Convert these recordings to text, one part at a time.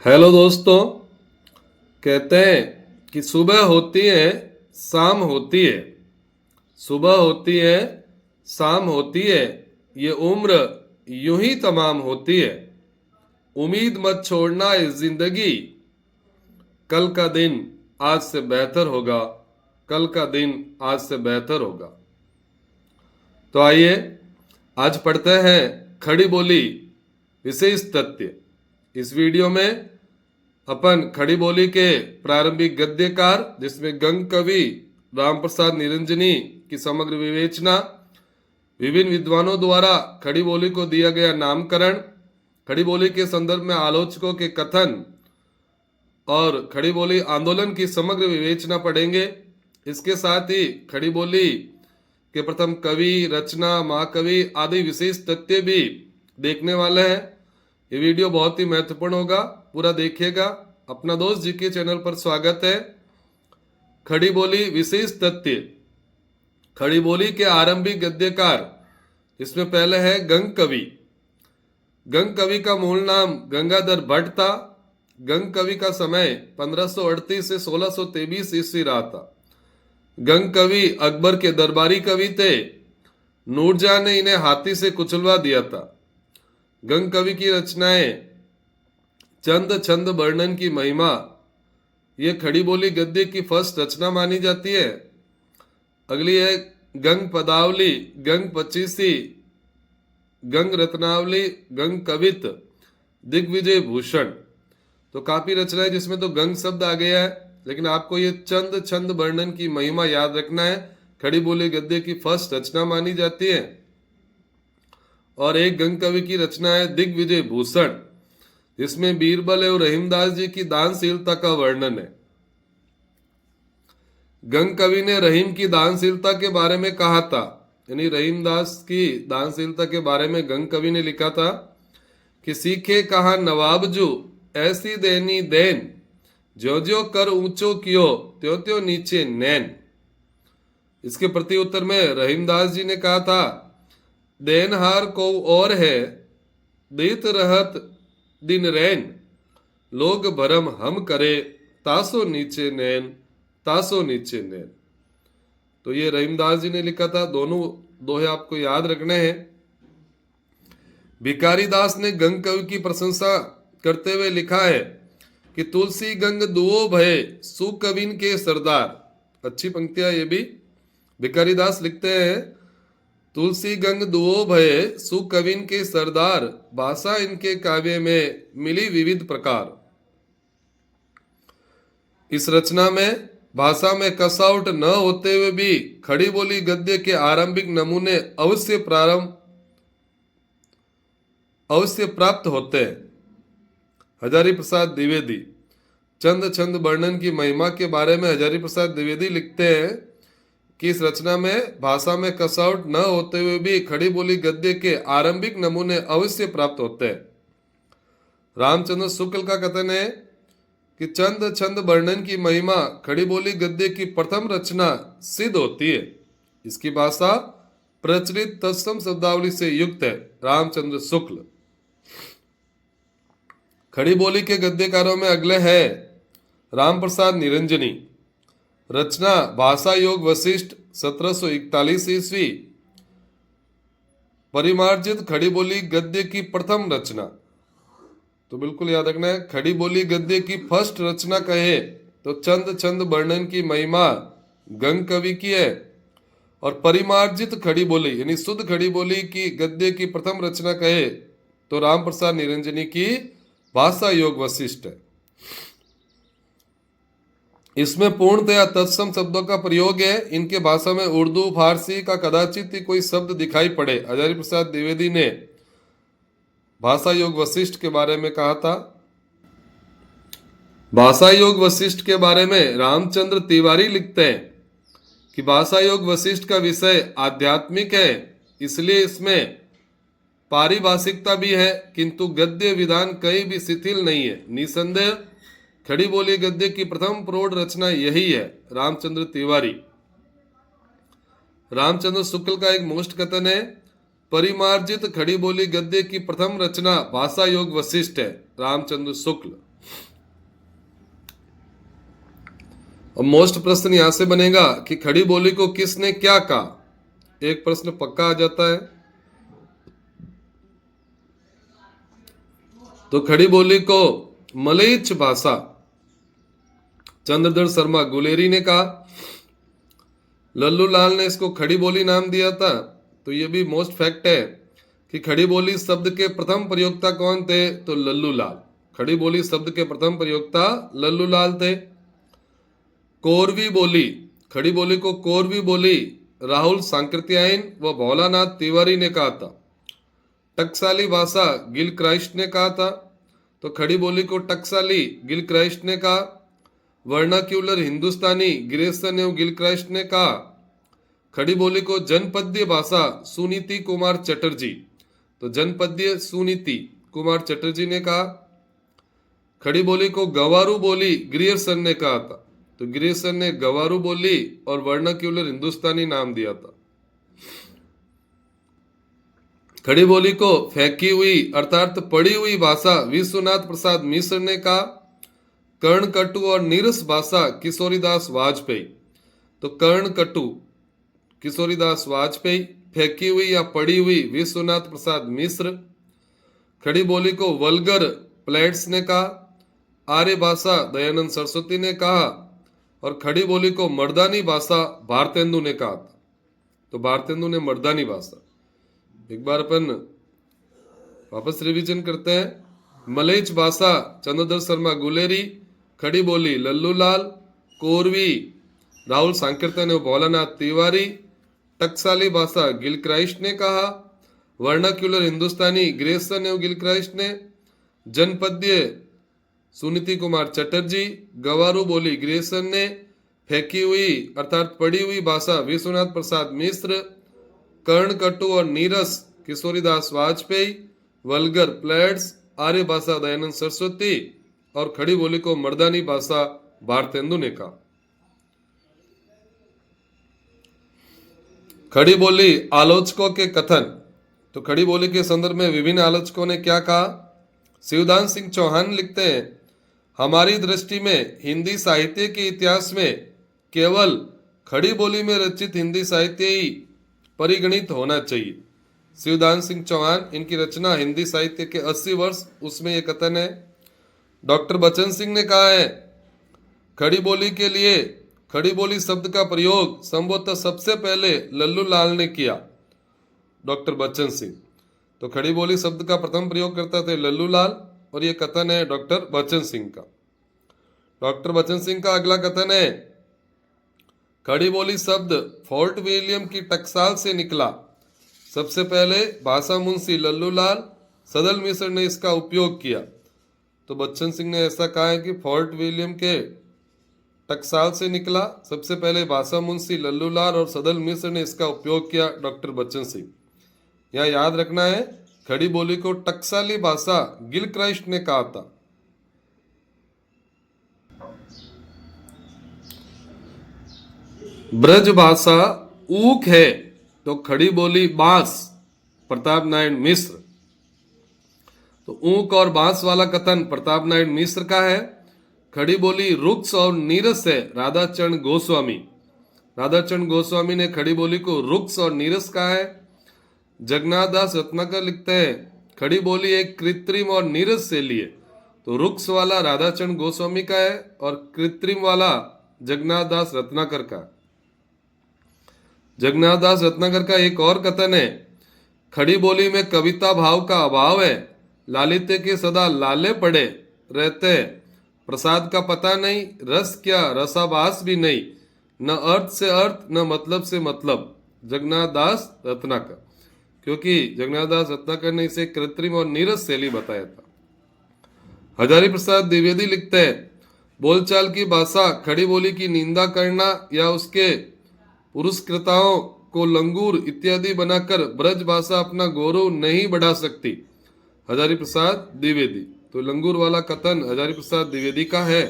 Hello दोस्तों। कहते हैं कि सुबह होती है, शाम होती है। सुबह होती है, शाम होती है। ये उम्र यूं ही तमाम होती है। उम्मीद मत छोड़ना इस जिंदगी, कल का दिन आज से बेहतर होगा। कल का दिन आज से बेहतर होगा। तो आइए आज पढ़ते हैं खड़ी बोली विशेष तथ्य। इस वीडियो में अपन खड़ी बोली के प्रारंभिक गद्यकार जिसमें गंग कवि राम प्रसाद निरंजनी की समग्र विवेचना, विभिन्न विद्वानों द्वारा खड़ी बोली को दिया गया नामकरण, खड़ी बोली के संदर्भ में आलोचकों के कथन और खड़ी बोली आंदोलन की समग्र विवेचना पढ़ेंगे। इसके साथ ही खड़ी बोली के प्रथम कवि, रचना, महाकवि आदि विशेष तथ्य भी देखने वाले हैं। ये वीडियो बहुत ही महत्वपूर्ण होगा, पूरा देखिएगा। अपना दोस्त जी के चैनल पर स्वागत है। खड़ी बोली विशेष तथ्य। खड़ी बोली के आरंभिक गद्यकार, इसमें पहले है गंग कवि। गंग कवि का मूल नाम गंगाधर भट्ट था। गंग कवि का समय 1538 से 1623 ईस्वी रहा था। गंग कवि अकबर के दरबारी कवि थे। नूरजहां ने इन्हें हाथी से कुचलवा दिया था। गंग कवि की रचनाएं चंद छंद वर्णन की महिमा, ये खड़ी बोली गद्य की फर्स्ट रचना मानी जाती है। अगली है गंग पदावली, गंग पचीसी, गंग रत्नावली, गंग कवित, दिग्विजय भूषण। तो काफी रचनाएं जिसमें तो गंग शब्द आ गया है, लेकिन आपको ये चंद छंद वर्णन की महिमा याद रखना है। खड़ी बोली गद्य की फर्स्ट रचना मानी जाती है। और एक गंग कवि की रचना है दिग्विजय भूषण, जिसमें बीरबल और रहीमदास जी की दानशीलता का वर्णन है। गंग कवि ने रहीम की दानशीलता के बारे में कहा था, यानी रहीमदास की दानशीलता के बारे में गंग कवि ने लिखा था कि सीखे कहा नवाबजू ऐसी देनी देन, ज्यो ज्यो कर ऊंचो कियो त्यों त्यों नीचे नैन। इसके प्रति उत्तर में रहीमदास जी ने कहा था, देनहार को और है देत रहत दिन रैन, लोग भरम हम करे तासो नीचे नैन, तासो नीचे नैन। तो ये रहीमदास जी ने लिखा था। दोनों दोहे आपको याद रखने हैं। भिखारी दास ने गंग कवि की प्रशंसा करते हुए लिखा है कि तुलसी गंग दुओ भय सुकविन के सरदार। अच्छी पंक्तियां ये भी। भिखारी दास लिखते हैं, तुलसी गंग दुओ भय सुकविन के सरदार, भाषा इनके काव्य में मिली विविध प्रकार। इस रचना में भाषा में कसावट न होते हुए भी खड़ी बोली गद्य के आरंभिक नमूने अवश्य प्राप्त होते हैं। हजारी प्रसाद द्विवेदी चंद छंद वर्णन की महिमा के बारे में हजारी प्रसाद द्विवेदी लिखते हैं कि इस रचना में भाषा में कसावट न होते हुए भी खड़ी बोली गद्य के आरंभिक नमूने अवश्य प्राप्त होते हैं। रामचंद्र शुक्ल का कथन है कि चंद छंद वर्णन की महिमा खड़ी बोली गद्य की प्रथम रचना सिद्ध होती है। इसकी भाषा प्रचलित तत्सम शब्दावली से युक्त है। रामचंद्र शुक्ल। खड़ी बोली के गद्यकारों में अगले हैं राम प्रसाद निरंजनी। रचना भाषा योग वशिष्ठ 1741 ईस्वी। परिमार्जित खड़ी बोली गद्य की प्रथम रचना। तो बिल्कुल याद रखना है, खड़ी बोली गद्य की फर्स्ट रचना कहे तो चंद छंद वर्णन की महिमा गंग कवि की है। और परिमार्जित खड़ी बोली यानी शुद्ध खड़ी बोली की गद्य की प्रथम रचना कहे तो राम प्रसाद निरंजनी की भाषा योग वशिष्ठ है। इसमें पूर्णतया तत्सम शब्दों का प्रयोग है। इनके भाषा में उर्दू फारसी का कदाचित ही कोई शब्द दिखाई पड़े। हजारी प्रसाद द्विवेदी ने भाषा योग वशिष्ठ के बारे में कहा था। भाषा योग वशिष्ठ के बारे में रामचंद्र तिवारी लिखते हैं कि भाषा योग वशिष्ठ का विषय आध्यात्मिक है, इसलिए इसमें पारिभाषिकता भी है, किंतु गद्य विधान कहीं भी शिथिल नहीं है। निसंदेह खड़ी बोली गद्य की प्रथम प्रौढ़ रचना यही है। रामचंद्र तिवारी। रामचंद्र शुक्ल का एक मोस्ट कथन है, परिमार्जित खड़ी बोली गद्य की प्रथम रचना भाषा योग वशिष्ठ है। रामचंद्र शुक्ल। अब मोस्ट प्रश्न यहां से बनेगा कि खड़ी बोली को किसने क्या कहा। एक प्रश्न पक्का आ जाता है। तो खड़ी बोली को मलेच्छ भाषा चंद्रधर शर्मा गुलेरी ने कहा। लल्लू लाल ने इसको खड़ी बोली नाम दिया था। तो ये भी मोस्ट फैक्ट है कि खड़ी बोली शब्द के प्रथम प्रयोक्ता कौन थे, तो लल्लू लाल। खड़ी बोली शब्द के प्रथम प्रयोक्ता लल्लू लाल थे। कोरवी बोली, खड़ी बोली को कोरवी बोली राहुल सांकृत्यायन व भोलानाथ तिवारी ने कहा था। टकसाली भाषा गिल क्राइस्ट ने कहा था। तो खड़ी बोली को टकसाली गिल क्राइस्ट ने कहा। वर्नाक्यूलर हिंदुस्तानी ग्रेसन एवं गिल क्राइस्ट ने कहा। खड़ी बोली को जनपदीय भाषा सुनीति कुमार चटर्जी, तो जनपदीय सुनीति कुमार चटर्जी ने कहा। खड़ी बोली को गवारू बोली ग्रियर्सन ने कहा था। तो ग्रियर्सन ने गवारू बोली और वर्नाक्यूलर हिंदुस्तानी नाम दिया था। खड़ी बोली को फेंकी हुई अर्थात पड़ी हुई भाषा विश्वनाथ प्रसाद मिश्र ने कहा। कर्णकटु और नीरस भाषा किशोरीदास वाजपेयी, तो कर्णकटु किशोरीदास वाजपेयी, फेंकी हुई या पड़ी हुई विश्वनाथ प्रसाद मिश्र। खड़ी बोली को वल्गर प्लेट्स ने कहा। आर्य भाषा दयानंद सरस्वती ने कहा। और खड़ी बोली को मर्दानी भाषा भारतेंदु ने कहा था। तो भारतेंदु ने मर्दानी भाषा। एक बार अपन वापस रिवीजन करते हैं। मलेच्छ भाषा चंद्रधर शर्मा गुलेरी, खड़ी बोली लल्लू लाल, कोरवी राहुल सांकृत्यायन एवं भोलानाथ तिवारी, टकसाली भाषा गिल क्राइस्ट ने कहा। वर्नाक्यूलर हिंदुस्तानी ग्रेसन एवं गिल क्राइस्ट ने, जनपदीय सुनीति कुमार चटर्जी, गवारू बोली ग्रेसन ने, फेंकी हुई अर्थात पड़ी हुई भाषा विश्वनाथ प्रसाद मिश्र, कर्णकटु और नीरस किशोरीदास वाजपेयी, वल्गर प्लेट्स आर्य भाषा दयानंद सरस्वती और खड़ी बोली को मर्दानी भाषा भारतेंदु ने कहा। खड़ी बोली आलोचकों के कथन। तो खड़ी बोली के संदर्भ में विभिन्न आलोचकों ने क्या कहा। शिवदान सिंह चौहान लिखते हैं, हमारी दृष्टि में हिंदी साहित्य के इतिहास में केवल खड़ी बोली में रचित हिंदी साहित्य ही परिगणित होना चाहिए। शिवदान सिंह चौहान, इनकी रचना हिंदी साहित्य के 80 वर्ष, उसमें यह कथन है। डॉक्टर बच्चन सिंह ने कहा है, खड़ी बोली के लिए खड़ी बोली शब्द का प्रयोग संभवतः सबसे पहले लल्लू लाल ने किया। डॉक्टर बच्चन सिंह, तो खड़ी बोली शब्द का प्रथम प्रयोग करता थे लल्लू लाल, और यह कथन है डॉक्टर बच्चन सिंह का। डॉक्टर बच्चन सिंह का अगला कथन है, खड़ी बोली शब्द फोर्ट विलियम की टकसाल से निकला। सबसे पहले भाषा मुंशी लल्लू लाल सदल मिश्र ने इसका उपयोग किया। तो बच्चन सिंह ने ऐसा कहा है कि फोर्ट विलियम के टकसाल से निकला। सबसे पहले भाषा मुंशी लल्लू लाल और सदल मिश्र ने इसका उपयोग किया। डॉक्टर बच्चन सिंह, यह याद रखना है, खड़ी बोली को टकसाली भाषा गिल क्राइस्ट ने कहा था। ब्रज भाषा ऊक है, तो खड़ी बोली बांस प्रताप नारायण मिश्र। तो ऊक और बांस वाला कथन प्रताप नारायण मिश्र का है। खड़ी बोली रुक्स और नीरस है, राधाचरण गोस्वामी। राधाचरण गोस्वामी ने खड़ी बोली को रुक्स और नीरस कहा है। जगन्नाथ दास रत्नाकर लिखते हैं, खड़ी बोली एक कृत्रिम और नीरस शैली है। तो रुक्स वाला राधाचरण गोस्वामी का है और कृत्रिम वाला जगन्नाथ दास रत्नाकर का। जगन्नाथ दास रत्नाकर का एक और कथन है, खड़ी बोली में कविता भाव का अभाव है, लालित्य के सदा लाले पड़े रहते हैं, प्रसाद का पता नहीं, रस क्या रसाभास भी नहीं, न अर्थ से अर्थ न मतलब से मतलब। जगन्नाथ दास रत्नाकर, क्योंकि जगन्नाथ दास रत्नाकर ने इसे कृत्रिम और नीरस शैली बताया था। हजारी प्रसाद द्विवेदी लिखते हैं, बोलचाल की भाषा खड़ी बोली की निंदा करना या उसके पुरस्कृताओं को लंगूर इत्यादि बनाकर ब्रज भाषा अपना गौरव नहीं बढ़ा सकती। हजारी प्रसाद द्विवेदी, तो लंगूर वाला कथन हजारी प्रसाद द्विवेदी का है।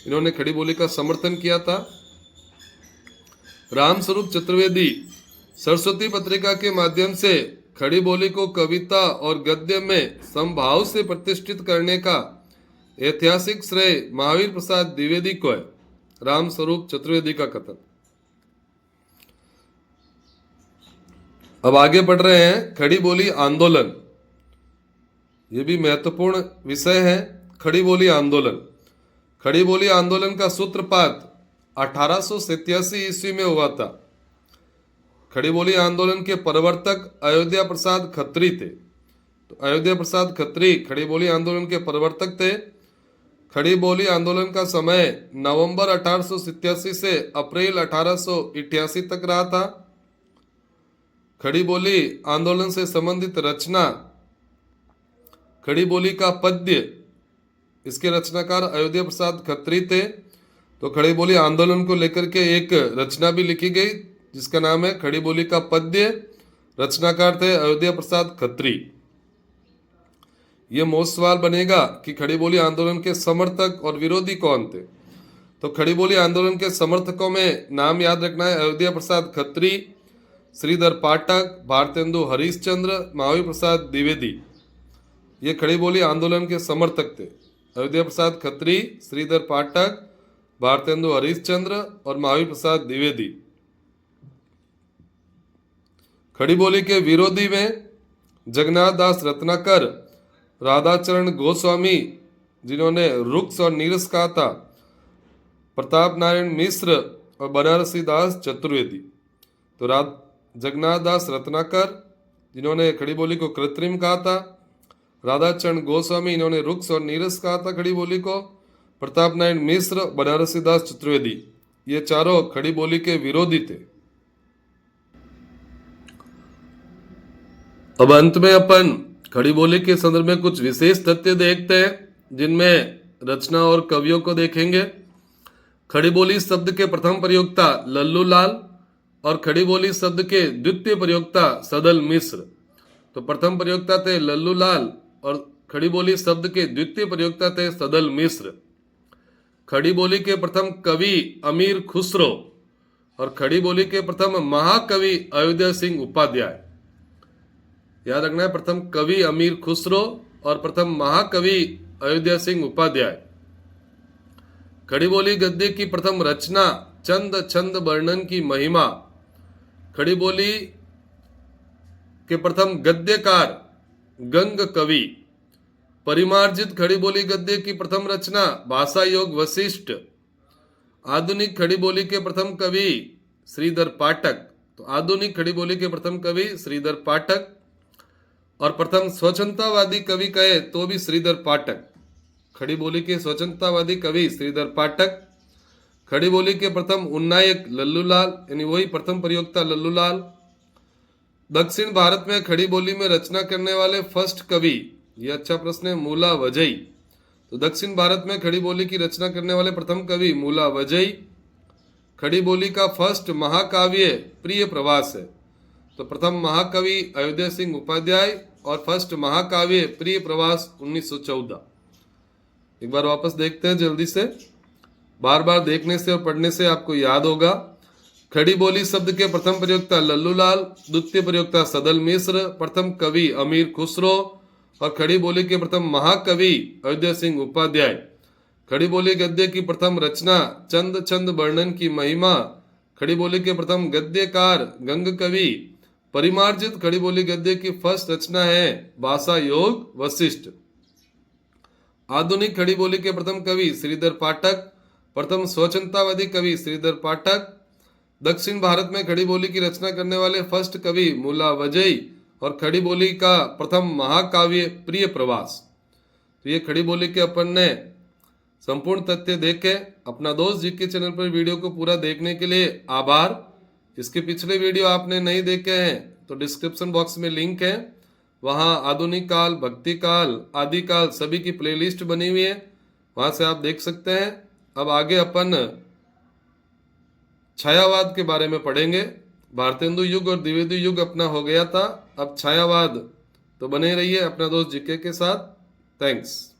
इन्होंने खड़ी बोली का समर्थन किया था। रामस्वरूप चतुर्वेदी सरस्वती पत्रिका के माध्यम से खड़ी बोली को कविता और गद्य में समभाव से प्रतिष्ठित करने का ऐतिहासिक श्रेय महावीर प्रसाद द्विवेदी को है। राम स्वरूप चतुर्वेदी का कथन। अब आगे बढ़ रहे हैं, खड़ी बोली आंदोलन। ये भी महत्वपूर्ण विषय है, खड़ी बोली आंदोलन। खड़ी बोली आंदोलन का सूत्रपात 1887 ईस्वी में हुआ था। खड़ी बोली आंदोलन के प्रवर्तक अयोध्या प्रसाद खत्री थे। तो अयोध्या प्रसाद खत्री खड़ी बोली आंदोलन के प्रवर्तक थे। खड़ी बोली आंदोलन का समय नवंबर 1887 से अप्रैल 1888 तक रहा था। खड़ी बोली आंदोलन से संबंधित रचना खड़ी बोली का पद्य, इसके रचनाकार अयोध्या प्रसाद खत्री थे। तो खड़ी बोली आंदोलन को लेकर के एक रचना भी लिखी गई जिसका नाम है खड़ी बोली का पद्य। रचनाकार थे अयोध्या प्रसाद खत्री। यह मोस्ट सवाल बनेगा कि खड़ी बोली आंदोलन के समर्थक और विरोधी कौन थे। तो खड़ी बोली आंदोलन के समर्थकों में नाम याद रखना है, अयोध्या प्रसाद खत्री, श्रीधर पाठक, भारतेंदु हरिश्चंद्र, महावीर प्रसाद द्विवेदी। ये खड़ी बोली आंदोलन के समर्थक थे। अयोध्या प्रसाद खत्री, श्रीधर पाठक, भारतेंदु हरिश्चंद्र और महावीर प्रसाद द्विवेदी। खड़ी बोली के विरोधी में जगन्नाथ दास रत्नाकर, राधाचरण गोस्वामी जिन्होंने रुक्स और नीरस कहा था, प्रताप नारायण मिश्र और बनारसी दास चतुर्वेदी। तो जगन्नाथ दास रत्नाकर जिन्होंने खड़ी बोली को कृत्रिम कहा था, राधाचरण गोस्वामी इन्होंने रुक्स और नीरस कहा था खड़ी बोली को, प्रताप नारायण मिश्र, बनारसी दास चतुर्वेदी, ये चारों खड़ी बोली के विरोधी थे। अब अंत में अपन खड़ी बोली के संदर्भ में कुछ विशेष तथ्य देखते हैं जिनमें रचना और कवियों को देखेंगे। खड़ी बोली शब्द के प्रथम प्रयोक्ता लल्लू लाल और खड़ी बोली शब्द के द्वितीय प्रयोक्ता सदल मिश्र। तो प्रथम प्रयोक्ता थे लल्लू लाल और खड़ी बोली शब्द के द्वितीय प्रयोक्ता थे सदल मिश्र। खड़ी बोली के प्रथम कवि अमीर खुसरो और खड़ी बोली के प्रथम महाकवि अयोध्या सिंह उपाध्याय। याद रखना है, प्रथम कवि अमीर खुसरो और प्रथम महाकवि अयोध्या सिंह उपाध्याय। खड़ी बोली गद्य की प्रथम रचना चंद छंद वर्णन की महिमा। खड़ी बोली के प्रथम गद्यकार गंग कवि। परिमार्जित खड़ी बोली गद्य की प्रथम रचना भाषा योग वशिष्ठ। आधुनिक खड़ी बोली के प्रथम कवि श्रीधर पाठक। तो आधुनिक खड़ी बोली के प्रथम कवि श्रीधर पाठक और प्रथम स्वच्छंदतावादी कवि कहे तो भी श्रीधर पाठक। खड़ी बोली के स्वच्छंदतावादी कवि श्रीधर पाठक। खड़ी बोली के प्रथम उन्नायक लल्लू लाल, यानी वही प्रथम प्रयोक्ता लल्लू लाल। दक्षिण भारत में खड़ी बोली में रचना करने वाले फर्स्ट कवि, ये अच्छा प्रश्न है, मूला वजई। तो दक्षिण भारत में खड़ी बोली की रचना करने वाले प्रथम कवि मूला वजई। खड़ी बोली का फर्स्ट महाकाव्य प्रिय प्रवास है। तो प्रथम महाकवि अयोध्या सिंह उपाध्याय और फर्स्ट महाकाव्य प्रिय प्रवास 1914। एक बार वापस देखते हैं जल्दी से, बार बार देखने से और पढ़ने से आपको याद होगा। खड़ी बोली शब्द के प्रथम प्रयोक्ता लल्लू लाल, द्वितीय प्रयोक्ता सदल मिश्र, प्रथम कवि अमीर खुसरो और खड़ी बोली के प्रथम महाकवि अयोध्या सिंह उपाध्याय। खड़ी बोली गद्य की प्रथम रचना चंद छंद वर्णन की महिमा। खड़ी बोली के प्रथम गद्यकार गंग कवि। परिमार्जित खड़ी बोली गद्य की फर्स्ट रचना है भाषा योग वशिष्ठ। आधुनिक खड़ी बोली के प्रथम कवि श्रीधर पाठक, प्रथम स्वच्छंदतावादी कवि श्रीधर पाठक। दक्षिण भारत में खड़ी बोली की रचना करने वाले फर्स्ट कवि मूला वजई और खड़ी बोली का प्रथम महाकाव्य प्रिय प्रवास। तो ये खड़ी बोली के अपन ने संपूर्ण तथ्य देखे। अपना दोस्त जी के चैनल पर वीडियो को पूरा देखने के लिए आभार। इसके पिछले वीडियो आपने नहीं देखे हैं तो डिस्क्रिप्शन बॉक्स में लिंक है, वहाँ आधुनिक काल, भक्ति काल, आदि काल सभी की प्लेलिस्ट बनी हुई है, वहाँ से आप देख सकते हैं। अब आगे अपन छायावाद के बारे में पढ़ेंगे। भारतेंदु युग और द्विवेदी युग अपना हो गया था, अब छायावाद। तो बने रहिए अपना दोस्त जीके के साथ। थैंक्स।